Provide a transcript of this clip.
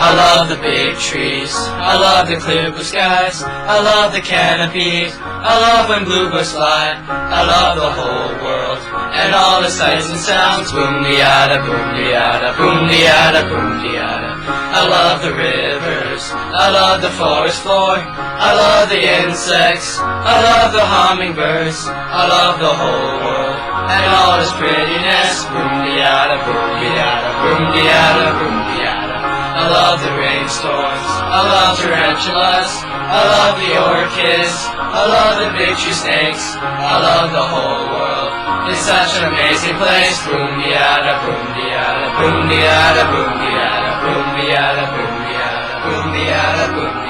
I love the big trees, I love the clear blue skies, I love the canopies, I love when bluebirds fly, I love the whole world, and all the sights and sounds. Boom-deyada, boom-deyada, boom-deyada, boom-deyada. I love the rivers, I love the forest floor, I love the insects, I love the hummingbirds, I love the whole world, and all its prettiness. Boom-deyada, boom-deyada, boom-deyada, boom-deyada. I love the rainstorms, I love tarantulas, I love the orchids, I love the big tree snakes, I love the whole world. It's such an amazing place. Boom-deyada, boom-deyada, boom-deyada, boom-deyada, boom-deyada, boom-deyada, boom-deyada, boom-deyada.